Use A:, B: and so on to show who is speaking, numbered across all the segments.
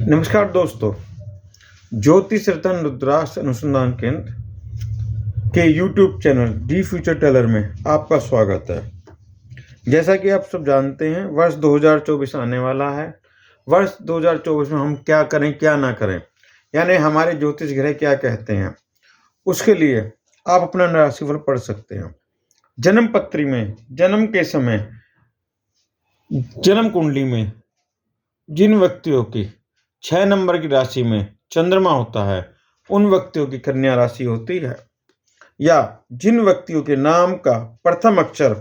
A: नमस्कार दोस्तों, ज्योतिष रतन रुद्राक्ष अनुसंधान केंद्र के YouTube channel the Future Teller में आपका स्वागत है। जैसा कि आप सब जानते हैं, वर्ष 2024 आने वाला है। वर्ष 2024 में हम क्या करें क्या ना करें, यानी हमारे ज्योतिष ग्रह क्या कहते हैं, उसके लिए आप अपना राशिफल पढ़ सकते हैं। जन्म पत्री में जन्म के समय जन्म कुंडली में जिन व्यक्तियों की 6 नंबर की राशि में चंद्रमा होता है, उन व्यक्तियों की कन्या राशि होती है। या जिन व्यक्तियों के नाम का प्रथम अक्षर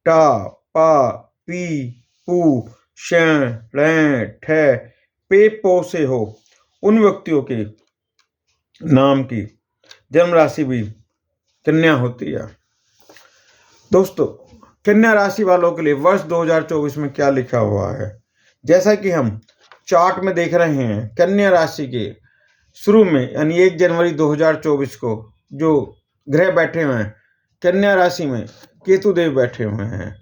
A: टा, पा, पी, पू, श, ळ, ठ, पे, पो से हो, उन व्यक्तियों के नाम की जन्म राशि भी कन्या होती है। दोस्तों, कन्या राशि वालों के लिए वर्ष 2024 में क्या लिखा हुआ है, जैसा कि हम चार्ट में देख रहे हैं। कन्या राशि के शुरू में यानी 1 जनवरी 2024 को जो ग्रह बैठे हुए हैं, कन्या राशि में केतु देव बैठे हुए हैं।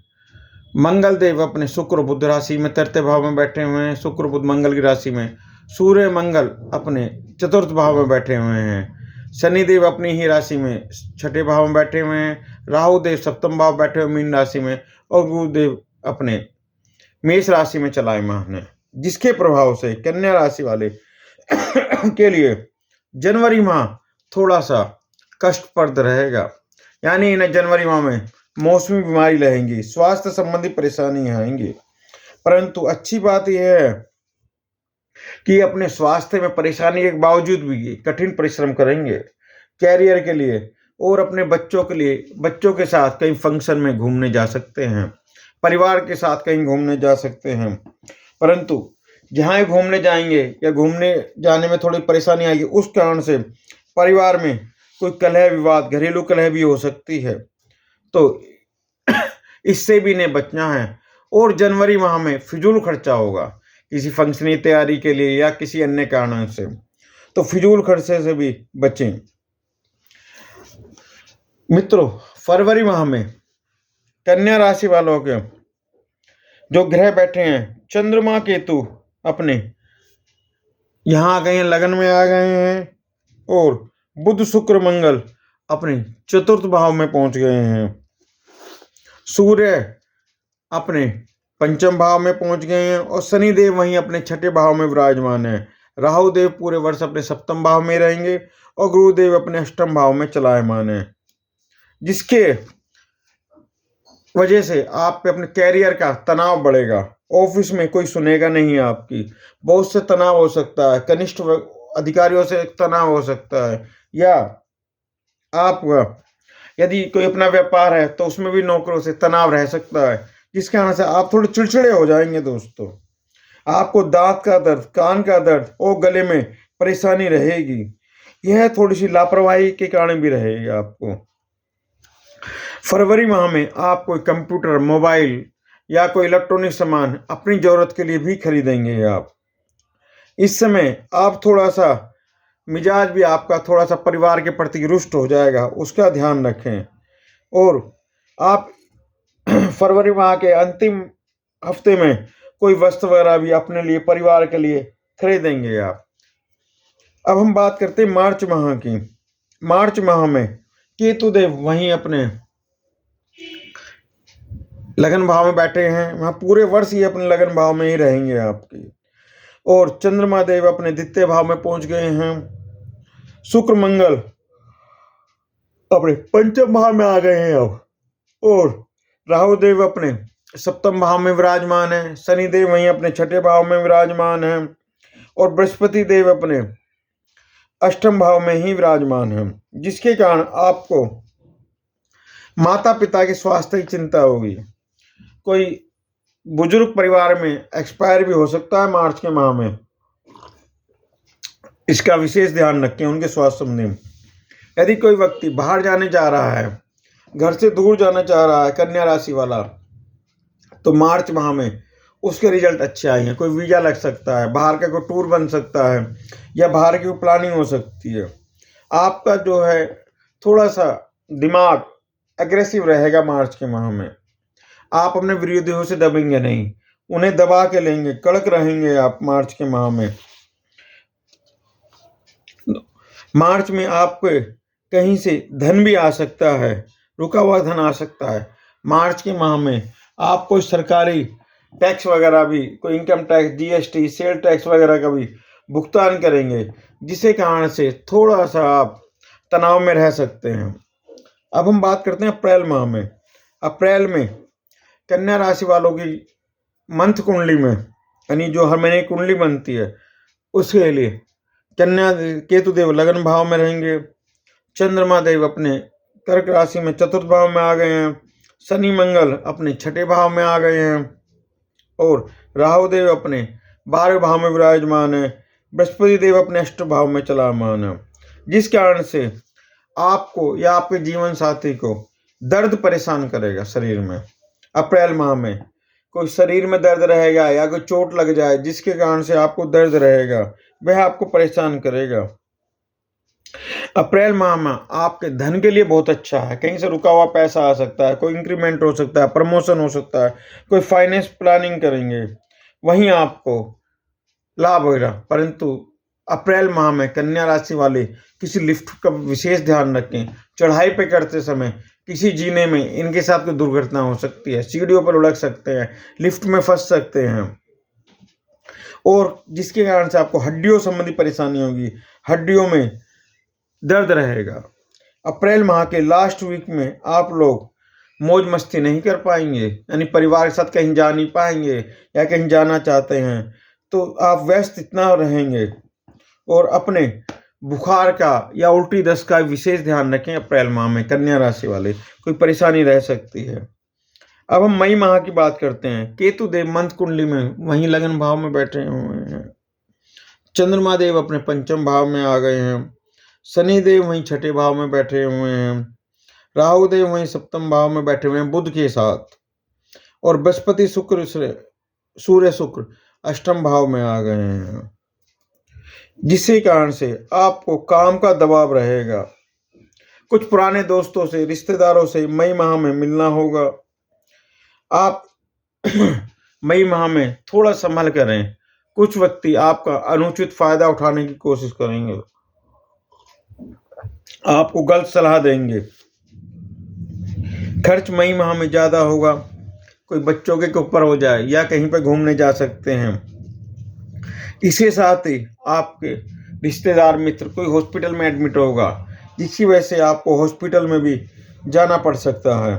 A: मंगल देव अपने शुक्र बुध राशि में तृतीय भाव में बैठे हुए हैं। शुक्र बुध मंगल की राशि में। सूर्य मंगल अपने चतुर्थ भाव में बैठे हुए हैं। शनि देव अपनी ही राशि में छठे भाव में बैठे हुए हैं। राहु देव सप्तम भाव बैठे हुए मीन राशि में, और गुरुदेव अपने मेष राशि में चलायमान है, जिसके प्रभाव से कन्या राशि वाले के लिए जनवरी माह थोड़ा सा कष्टप्रद रहेगा। यानी इन्हें जनवरी माह में मौसमी बीमारी रहेंगी, स्वास्थ्य संबंधी परेशानी आएंगी। परंतु अच्छी बात यह है कि अपने स्वास्थ्य में परेशानी के बावजूद भी कठिन परिश्रम करेंगे कैरियर के लिए, और अपने बच्चों के लिए बच्चों के साथ कहीं फंक्शन में घूमने जा सकते हैं, परिवार के साथ कहीं घूमने जा सकते हैं। परंतु जहाँ घूमने जाएंगे या घूमने जाने में थोड़ी परेशानी आएगी, उस कारण से परिवार में कोई कलह विवाद, घरेलू कलह भी हो सकती है, तो इससे भी इन्हें बचना है। और जनवरी माह में फिजूल खर्चा होगा किसी फंक्शन की तैयारी के लिए या किसी अन्य कारण से, तो फिजूल खर्चे से भी बचें। मित्रों, फरवरी माह में कन्या राशि वालों के जो ग्रह बैठे हैं, चंद्रमा केतु अपने यहाँ आ गए हैं, लगन में आ गए हैं, और बुध शुक्र मंगल अपने चतुर्थ भाव में पहुंच गए हैं। सूर्य अपने पंचम भाव में पहुंच गए हैं, और शनि देव वहीं अपने छठे भाव में विराजमान है। राहु देव पूरे वर्ष अपने सप्तम भाव में रहेंगे, और गुरुदेव अपने अष्टम भाव में चलायमान है, जिसके वजह से आप पे अपने कैरियर का तनाव बढ़ेगा। ऑफिस में कोई सुनेगा नहीं आपकी, बहुत से तनाव हो सकता है, कनिष्ठ अधिकारियों से तनाव हो सकता है, या आप यदि कोई अपना व्यापार है तो उसमें भी नौकरों से तनाव रह सकता है, जिस कारण से आप थोड़े चिड़चिड़े हो जाएंगे। दोस्तों, आपको दांत का दर्द, कान का दर्द और गले में परेशानी रहेगी। यह थोड़ी सी लापरवाही के कारण भी रहेगी आपको। फरवरी माह में आप कोई कंप्यूटर, मोबाइल या कोई इलेक्ट्रॉनिक सामान अपनी जरूरत के लिए भी खरीदेंगे। आप इस समय आप थोड़ा सा मिजाज भी आपका थोड़ा सा परिवार के प्रति रुष्ट हो जाएगा, उसका ध्यान रखें। और आप फरवरी माह के अंतिम हफ्ते में कोई वस्तु वगैरह भी अपने लिए, परिवार के लिए खरीदेंगे आप। अब हम बात करते हैं मार्च माह की। मार्च माह में केतु देव वहीं अपने लगन भाव में बैठे हैं, वहां पूरे वर्ष ही अपने लगन भाव में ही रहेंगे आपकी। और चंद्रमा देव अपने द्वितीय भाव में पहुंच गए हैं। शुक्र मंगल अपने पंचम भाव में आ गए हैं अब, और राहु देव अपने सप्तम भाव में विराजमान है। शनि देव वहीं अपने छठे भाव में विराजमान है, और बृहस्पति देव अपने अष्टम भाव में ही विराजमान है, जिसके कारण आपको माता पिता के स्वास्थ्य की चिंता होगी। कोई बुजुर्ग परिवार में एक्सपायर भी हो सकता है मार्च के माह में, इसका विशेष ध्यान रखें उनके स्वास्थ्य संबंधी। यदि कोई व्यक्ति बाहर जाने जा रहा है, घर से दूर जाना चाह रहा है, कन्या राशि वाला, तो मार्च माह में उसके रिजल्ट अच्छे आएंगे। कोई वीजा लग सकता है, बाहर का कोई टूर बन सकता है, या बाहर की प्लानिंग हो सकती है। आपका जो है थोड़ा सा दिमाग एग्रेसिव रहेगा मार्च के माह में। आप अपने विरोधियों से दबेंगे नहीं, उन्हें दबा के लेंगे, कड़क रहेंगे आप मार्च के माह में। मार्च में आपके कहीं से धन भी आ सकता है, रुका हुआ धन आ सकता है। मार्च के माह में आप कोई सरकारी टैक्स वगैरह भी, कोई income tax, GST, sale tax वगैरह का भी भुगतान करेंगे, जिसके कारण से थोड़ा सा आप तनाव में रह सकते हैं। अब हम बात करते हैं अप्रैल माह में। अप्रैल में कन्या राशि वालों की मंथ कुंडली में, यानी जो हर महीने कुंडली बनती है, उसके लिए कन्या केतु देव लगन भाव में रहेंगे। चंद्रमा देव अपने कर्क राशि में चतुर्थ भाव में आ गए हैं। शनि मंगल अपने छठे भाव में आ गए हैं और राहु देव अपने 12वें भाव में विराजमान है। बृहस्पति देव अपने अष्ट भाव में चलामान है, जिस कारण से आपको या आपके जीवन साथी को दर्द परेशान करेगा शरीर में। अप्रैल माह में कोई शरीर में दर्द रहेगा या कोई चोट लग जाए, जिसके कारण से आपको दर्द रहेगा, वह आपको परेशान करेगा। अप्रैल माह में आपके धन के लिए बहुत अच्छा है। कहीं से रुका हुआ पैसा आ सकता है, कोई इंक्रीमेंट हो सकता है, प्रमोशन हो सकता है, कोई फाइनेंस प्लानिंग करेंगे, वहीं आपको लाभ होगा। परंतु अप्रैल माह में कन्या राशि वाले किसी लिफ्ट का विशेष ध्यान रखें। चढ़ाई पे करते समय किसी जीने में इनके साथ कोई दुर्घटना हो सकती है, सीढ़ियों पर लुढ़क सकते हैं, लिफ्ट में फंस सकते हैं, और जिसके कारण से आपको हड्डियों संबंधी परेशानी होगी, हड्डियों में दर्द रहेगा। अप्रैल माह के लास्ट वीक में आप लोग मौज मस्ती नहीं कर पाएंगे, यानी परिवार के साथ कहीं जा नहीं पाएंगे, या कहीं जाना चाहते हैं तो आप व्यस्त इतना रहेंगे। और अपने बुखार का या उल्टी दस्त का विशेष ध्यान रखें। अप्रैल माह में कन्या राशि वाले कोई परेशानी रह सकती है। अब हम मई माह की बात करते हैं। केतु देव मंथ कुंडली में वहीं लगन भाव में बैठे हुए हैं। चंद्रमा देव अपने पंचम भाव में आ गए हैं। शनि देव वहीं छठे भाव में बैठे हुए हैं। राहु देव वहीं सप्तम भाव में बैठे हुए हैं बुध के साथ, और बृहस्पति सूर्य शुक्र अष्टम भाव में आ गए हैं, जिसके कारण से आपको काम का दबाव रहेगा। कुछ पुराने दोस्तों से, रिश्तेदारों से मई माह में मिलना होगा। आप मई माह में थोड़ा संभल कर रहें। कुछ व्यक्ति आपका अनुचित फायदा उठाने की कोशिश करेंगे, आपको गलत सलाह देंगे। खर्च मई माह में ज़्यादा होगा, कोई बच्चों के ऊपर हो जाए या कहीं पर घूमने जा सकते हैं। इसके साथ ही आपके रिश्तेदार मित्र कोई हॉस्पिटल में एडमिट होगा, जिसकी वजह से आपको हॉस्पिटल में भी जाना पड़ सकता है।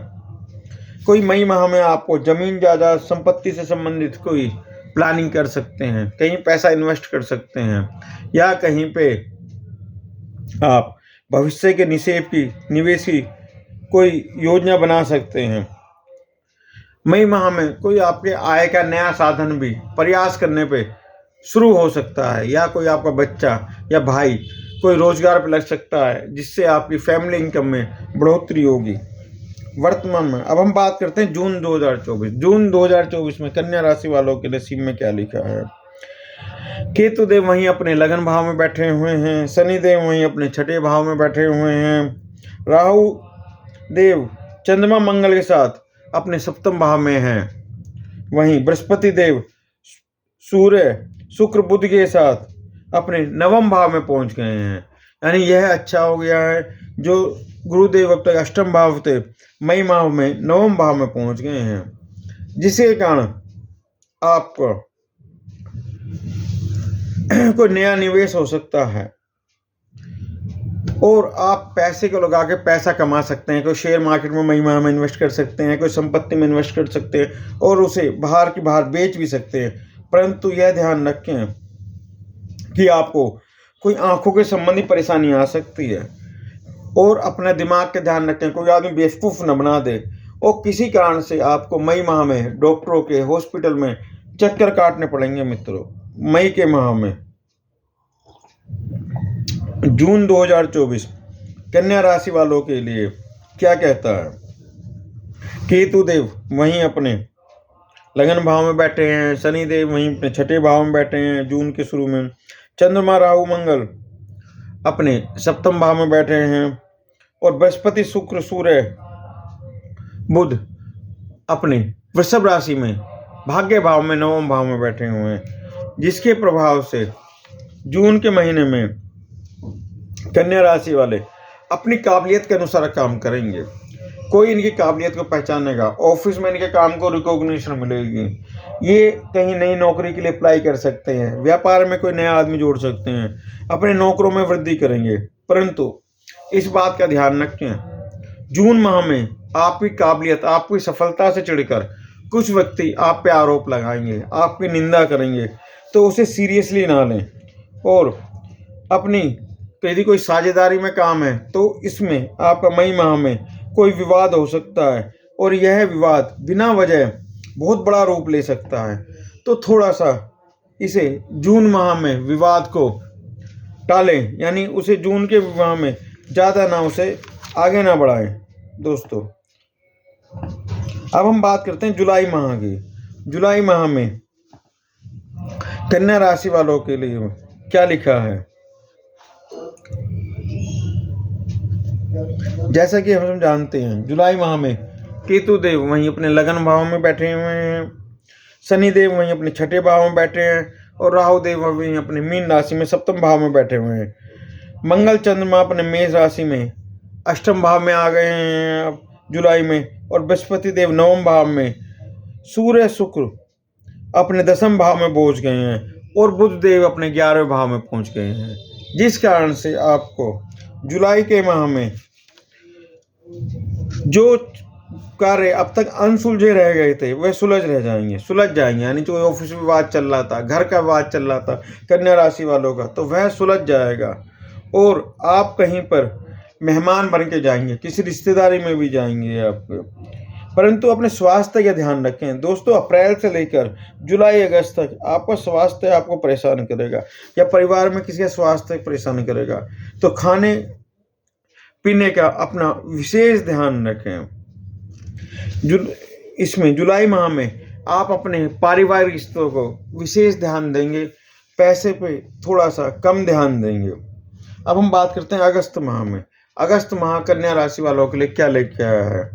A: कोई मई माह में आपको जमीन जायदाद संपत्ति से संबंधित कोई प्लानिंग कर सकते हैं, कहीं पैसा इन्वेस्ट कर सकते हैं, या कहीं पे आप भविष्य के निवेश की कोई योजना बना सकते हैं। मई माह में कोई आपके आय का नया साधन भी प्रयास करने पे शुरू हो सकता है, या कोई आपका बच्चा या भाई कोई रोजगार पर लग सकता है, जिससे आपकी फैमिली इनकम में बढ़ोतरी होगी। वर्तमान में अब हम बात करते हैं जून 2024। जून 2024 में कन्या राशि वालों के नसीब में क्या लिखा है। केतु देव वहीं अपने लगन भाव में बैठे हुए हैं। शनि देव वहीं अपने छठे भाव में बैठे हुए हैं। राहु देव चंद्रमा मंगल के साथ अपने सप्तम भाव में हैं। वहीं बृहस्पति देव सूर्य शुक्र बुध के साथ अपने नवम भाव में पहुंच गए हैं। यानी यह अच्छा हो गया है। जो गुरुदेव अब तक अष्टम भाव थे, मई माह में नवम भाव में पहुंच गए हैं, जिसके कारण आपको कोई नया निवेश हो सकता है और आप पैसे को लगा के पैसा कमा सकते हैं। कोई शेयर मार्केट में मई माह में इन्वेस्ट कर सकते हैं, कोई संपत्ति में इन्वेस्ट कर सकते हैं और उसे बाहर की बाहर बेच भी सकते हैं। परंतु यह ध्यान रखें कि आपको कोई आंखों के संबंधी परेशानी आ सकती है, और अपने दिमाग के ध्यान रखें, कोई आदमी बेवकूफ़ न बना दे। और किसी कारण से आपको मई माह में डॉक्टरों के हॉस्पिटल में चक्कर काटने पड़ेंगे मित्रों। मई के माह में जून 2024 कन्या राशि वालों के लिए क्या कहता है। केतु देव वहीं अपने लगन भाव में बैठे हैं। शनि देव वहीं अपने छठे भाव में बैठे हैं जून के शुरू में। चंद्रमा राहु मंगल अपने सप्तम भाव में बैठे हैं, और बृहस्पति शुक्र सूर्य बुध अपने वृषभ राशि में भाग्य भाव में नवम भाव में बैठे हुए हैं, जिसके प्रभाव से जून के महीने में कन्या राशि वाले अपनी काबिलियत के अनुसार काम करेंगे। कोई इनकी काबिलियत को पहचानेगा, ऑफिस में इनके काम को रिकॉग्निशन मिलेगी। ये कहीं नई नौकरी के लिए अप्लाई कर सकते हैं, व्यापार में कोई नया आदमी जोड़ सकते हैं, अपने नौकरों में वृद्धि करेंगे। परंतु इस बात का ध्यान रखें, जून माह में आपकी काबिलियत, आपकी सफलता से चिढ़कर कुछ व्यक्ति आप पे आरोप लगाएंगे, आपकी निंदा करेंगे, तो उसे सीरियसली ना लें। और अपनी यदि कोई साझेदारी में काम है तो इसमें आपका मई माह में कोई विवाद हो सकता है, और यह विवाद बिना वजह बहुत बड़ा रूप ले सकता है। तो थोड़ा सा इसे जून माह में विवाद को टालें, यानी उसे जून के माह में ज़्यादा ना उसे आगे ना बढ़ाएं दोस्तों। अब हम बात करते हैं जुलाई माह की। जुलाई माह में कन्या राशि वालों के लिए क्या लिखा है। जैसा कि हम जानते हैं, जुलाई माह में केतु देव वहीं अपने लगन भाव में बैठे हुए हैं, शनि देव वहीं अपने छठे भाव में बैठे हैं, और राहु देव वहीं अपने मीन राशि में सप्तम भाव में बैठे हुए हैं। मंगल चंद्रमा अपने मेष राशि में अष्टम भाव में आ गए हैं अब जुलाई में, और बृहस्पति देव नवम भाव में, सूर्य शुक्र अपने दसम भाव में पहुंच गए हैं, और बुध देव अपने 11वें भाव में पहुंच गए हैं। जिस कारण से आपको जुलाई के माह में जो कार्य अब तक अनसुलझे रह गए थे वह सुलझ जाएंगे। यानी जो ऑफिस में विवाद चल रहा था, घर का विवाद चल रहा था कन्या राशि वालों का, तो वह सुलझ जाएगा। और आप कहीं पर मेहमान बन के जाएंगे, किसी रिश्तेदारी में भी जाएंगे आप। परंतु अपने स्वास्थ्य का ध्यान रखें दोस्तों। अप्रैल से लेकर जुलाई अगस्त तक आपका स्वास्थ्य आपको परेशान करेगा, या परिवार में किसी का स्वास्थ्य परेशान करेगा। तो खाने पीने का अपना विशेष ध्यान रखें। इसमें जुलाई माह में आप अपने पारिवारिक रिश्तों को विशेष ध्यान देंगे, पैसे पे थोड़ा सा कम ध्यान देंगे। अब हम बात करते हैं अगस्त माह में। अगस्त माह कन्या राशि वालों के लिए क्या लेके आया है।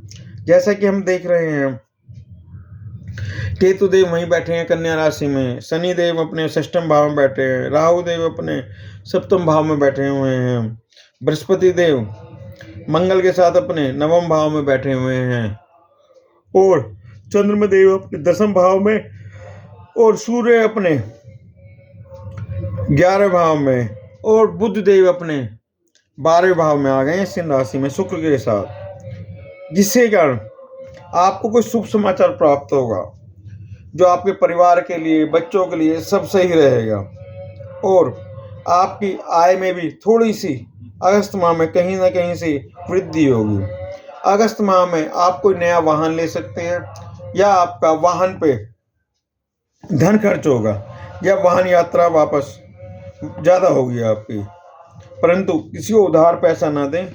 A: जैसा कि हम देख रहे हैं, केतु देव वहीं बैठे हैं कन्या राशि में, शनि देव अपने षष्ठम भाव में बैठे हैं, राहु देव अपने सप्तम भाव में बैठे हुए हैं, बृहस्पति देव मंगल के साथ अपने नवम भाव में बैठे हुए हैं, और चंद्रमा देव अपने दसम भाव में, और सूर्य अपने 11वें भाव में, और बुध देव अपने 12वें भाव में आ गए हैं सिंह राशि में शुक्र के साथ। जिसके कारण आपको कोई शुभ समाचार प्राप्त होगा, जो आपके परिवार के लिए, बच्चों के लिए सब सही रहेगा। और आपकी आय में भी थोड़ी सी अगस्त माह में कहीं ना कहीं से वृद्धि होगी। अगस्त माह में आप कोई नया वाहन ले सकते हैं, या आपका वाहन पे धन खर्च होगा, या वाहन यात्रा वापस ज़्यादा होगी आपकी। परंतु किसी को उधार पैसा ना दें।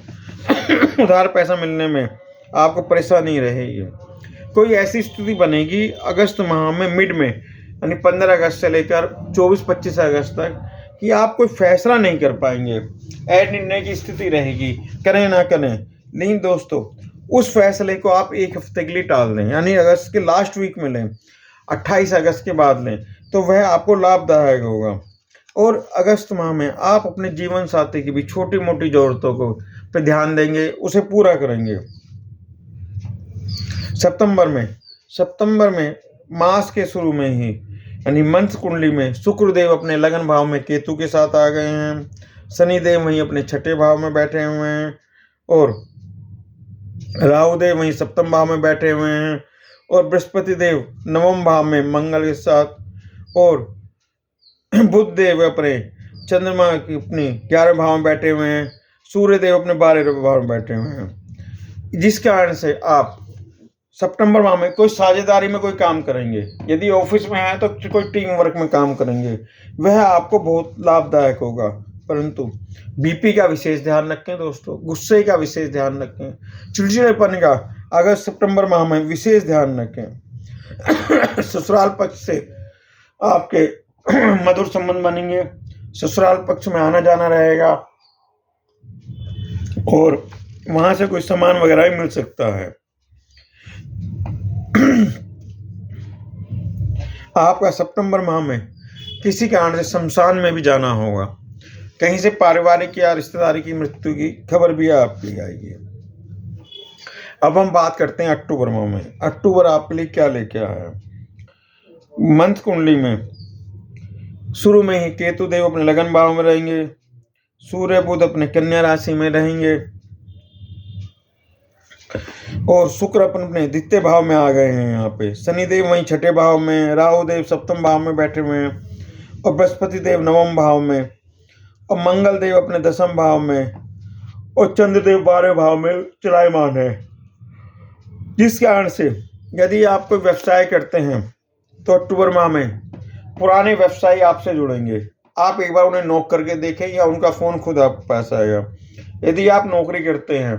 A: उधार पैसा मिलने में आपको परेशानी रहेगी। कोई ऐसी स्थिति बनेगी अगस्त माह में मिड में, यानी 15 अगस्त से लेकर 24-25 अगस्त तक, कि आप कोई फैसला नहीं कर पाएंगे। ऐड निर्णय की स्थिति रहेगी, करें ना करें। लेकिन दोस्तों, उस फैसले को आप एक हफ्ते के लिए टाल दें, यानी अगस्त के लास्ट वीक में लें, 28 अगस्त के बाद लें, तो वह आपको लाभदायक होगा। और अगस्त माह में आप अपने जीवन साथी की भी छोटी मोटी ज़रूरतों को पे ध्यान देंगे, उसे पूरा करेंगे। सितंबर में मास के शुरू में ही, यानी मंथ कुंडली में, शुक्र देव अपने लगन भाव में केतु के साथ आ गए हैं, शनि देव वहीं अपने छठे भाव में बैठे हुए हैं, और राहु देव वहीं सप्तम भाव में बैठे हुए हैं, और बृहस्पति देव नवम भाव में मंगल के साथ, और बुध देव अपने चंद्रमा की अपनी 11वें भाव में बैठे हुए हैं, सूर्य देव अपने 12वें भाव में बैठे हुए हैं। जिस कारण से आप सितंबर माह में कोई साझेदारी में कोई काम करेंगे, यदि ऑफिस में है तो कोई टीम वर्क में काम करेंगे, वह आपको बहुत लाभदायक होगा। परंतु बीपी का विशेष ध्यान रखें दोस्तों, गुस्से का विशेष ध्यान रखें, चिड़चिड़ेपन का अगस्त सितंबर माह में विशेष ध्यान रखें। ससुराल पक्ष से आपके मधुर संबंध बनेंगे, ससुराल पक्ष में आना जाना रहेगा, और वहां से कोई सामान वगैरह भी मिल सकता है। आपका सितंबर माह में किसी कारण से शमशान में भी जाना होगा, कहीं से पारिवारिक या रिश्तेदारी की मृत्यु की खबर भी आपकी आएगी। अब हम बात करते हैं अक्टूबर माह में। अक्टूबर आपके लिए क्या लेके आया है? मंथ कुंडली में शुरू में ही केतु देव अपने लगन भाव में रहेंगे, सूर्य बुध अपने कन्या राशि में रहेंगे और शुक्र अपने द्वितीय भाव में आ गए हैं। यहाँ पे शनिदेव वहीं छठे भाव में, राहु देव सप्तम भाव में बैठे हुए हैं और बृहस्पति देव नवम भाव में और मंगल देव अपने दसम भाव में और चंद्रदेव 12वें भाव में चलायमान है। जिस कारण से यदि आप कोई व्यवसाय करते हैं तो अक्टूबर माह में पुराने व्यवसायी आपसे जुड़ेंगे। आप एक बार उन्हें नोक करके देखें या उनका फोन खुद आपके पास आएगा। यदि आप नौकरी करते हैं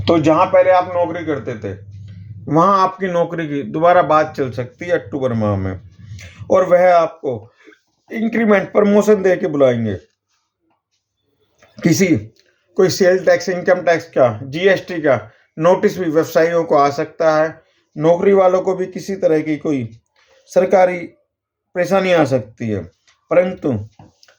A: तो जहां पहले आप नौकरी करते थे वहां आपकी नौकरी की दोबारा बात चल सकती है अक्टूबर माह में और वह आपको इंक्रीमेंट प्रमोशन दे के बुलाएंगे। कोई सेल टैक्स, इनकम टैक्स का, जीएसटी का नोटिस भी व्यवसायियों को आ सकता है। नौकरी वालों को भी किसी तरह की कोई सरकारी परेशानी आ सकती है। परंतु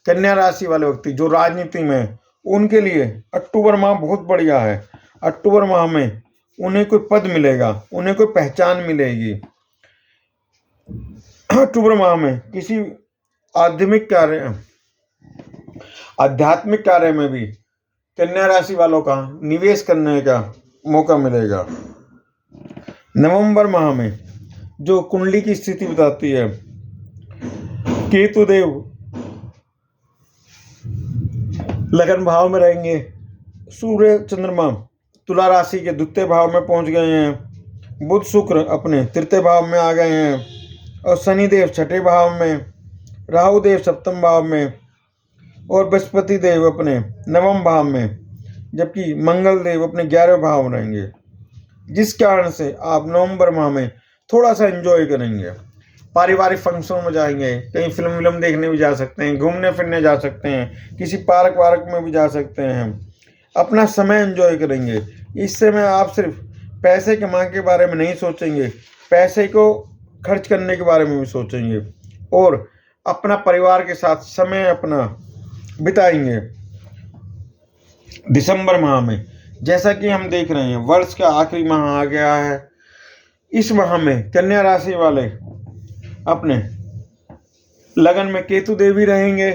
A: कन्या राशि वाले व्यक्ति जो राजनीति में है उनके लिए अक्टूबर माह बहुत बढ़िया है। अक्टूबर माह में उन्हें कोई पद मिलेगा, उन्हें कोई पहचान मिलेगी। अक्टूबर माह में किसी आध्यात्मिक कार्य में भी कन्या राशि वालों का निवेश करने का मौका मिलेगा। नवंबर माह में जो कुंडली की स्थिति बताती है, केतु देव लगन भाव में रहेंगे, सूर्य चंद्रमा तुला राशि के द्वितीय भाव में पहुंच गए हैं, बुध शुक्र अपने तृतीय भाव में आ गए हैं और शनिदेव छठे भाव में, राहु देव सप्तम भाव में और बृहस्पति देव अपने नवम भाव में, जबकि मंगल देव अपने 11वें भाव में रहेंगे। जिस कारण से आप नवंबर माह में थोड़ा सा एंजॉय करेंगे, पारिवारिक फंक्शनों में जाएंगे, कहीं फिल्म देखने भी जा सकते हैं, घूमने फिरने जा सकते हैं, किसी पार्क वार्क में भी जा सकते हैं। अपना समय एंजॉय करेंगे। इस समय आप सिर्फ पैसे कमाने के बारे में नहीं सोचेंगे, पैसे को खर्च करने के बारे में भी सोचेंगे और अपना परिवार के साथ समय अपना बिताएंगे। दिसंबर माह में जैसा कि हम देख रहे हैं वर्ष का आखिरी माह आ गया है। इस माह में कन्या राशि वाले अपने लगन में केतु देवी रहेंगे,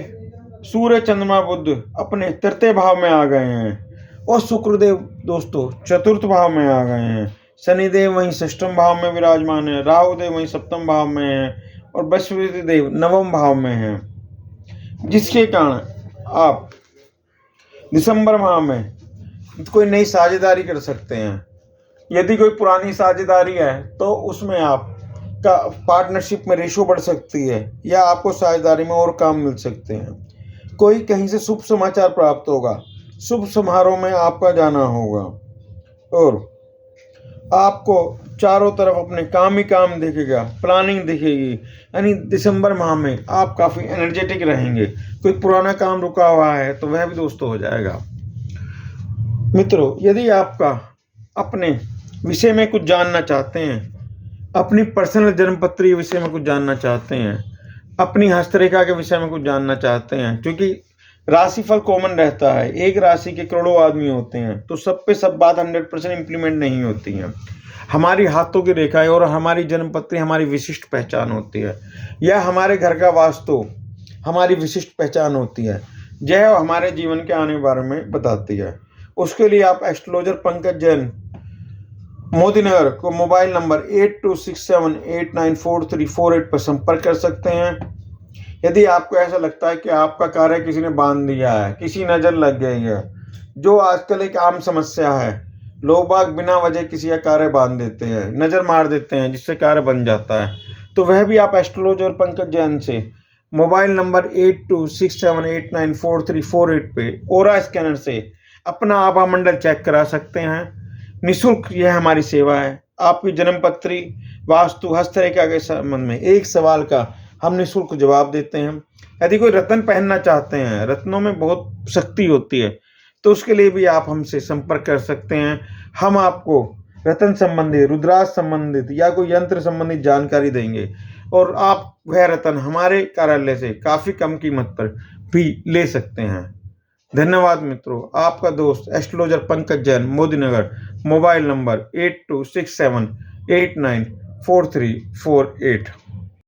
A: सूर्य चंद्रमा बुध अपने तृतीय भाव में आ गए हैं और शुक्रदेव दोस्तों चतुर्थ भाव में आ गए हैं। शनिदेव वहीं षष्ठम भाव में विराजमान है, राहु देव वहीं सप्तम भाव में है और बृहस्पति देव नवम भाव में है। जिसके कारण आप दिसंबर माह में कोई नई साझेदारी कर सकते हैं। यदि कोई पुरानी साझेदारी है तो उसमें आप का पार्टनरशिप में रेशो बढ़ सकती है या आपको साझेदारी में और काम मिल सकते हैं। कोई कहीं से शुभ समाचार प्राप्त होगा, शुभ समारोह में आपका जाना होगा और आपको चारों तरफ अपने काम ही काम दिखेगा, प्लानिंग दिखेगी। यानी दिसंबर माह में आप काफ़ी एनर्जेटिक रहेंगे। कोई पुराना काम रुका हुआ है तो वह भी दोस्तों हो जाएगा। मित्रों, यदि आपका अपने विषय में कुछ जानना चाहते हैं, अपनी पर्सनल जन्मपत्री विषय में कुछ जानना चाहते हैं, अपनी हस्तरेखा के विषय में कुछ जानना चाहते हैं, क्योंकि राशिफल कॉमन रहता है, एक राशि के करोड़ों आदमी होते हैं तो सब पे सब बात 100% इम्प्लीमेंट नहीं होती हैं। हमारी हाथों की रेखाएं और हमारी जन्मपत्री हमारी विशिष्ट पहचान होती है, या हमारे घर का वास्तु हमारी विशिष्ट पहचान होती है, यह हमारे जीवन के आने बारे में बताती है। उसके लिए आप एस्ट्रोलॉजर पंकज जैन मोदीनगर को मोबाइल नंबर 8267894348 पर संपर्क कर सकते हैं। यदि आपको ऐसा लगता है कि आपका कार्य किसी ने बांध दिया है, किसी नज़र लग गई है, जो आजकल एक आम समस्या है, लोग बाग बिना वजह किसी का कार्य बांध देते हैं, नज़र मार देते हैं, जिससे कार्य बन जाता है, तो वह भी आप एस्ट्रोलॉजर पंकज जैन से मोबाइल नंबर 8267894348 पे ओरा स्कैनर से अपना आभा मंडल चेक करा सकते हैं। निःशुल्क यह हमारी सेवा है। आपकी जन्मपत्री, वास्तु, हस्तरेखा के संबंध में एक सवाल का हम निःशुल्क जवाब देते हैं। यदि कोई रत्न पहनना चाहते हैं, रत्नों में बहुत शक्ति होती है, तो उसके लिए भी आप हमसे संपर्क कर सकते हैं। हम आपको रत्न संबंधी, रुद्राक्ष संबंधित या कोई यंत्र संबंधित जानकारी देंगे। और आप वह रत्न हमारे कार्यालय से काफ़ी कम कीमत पर भी ले सकते हैं। धन्यवाद मित्रों, आपका दोस्त astrologer Pankaj Jain, Modinagar. Mobile number 8267894348।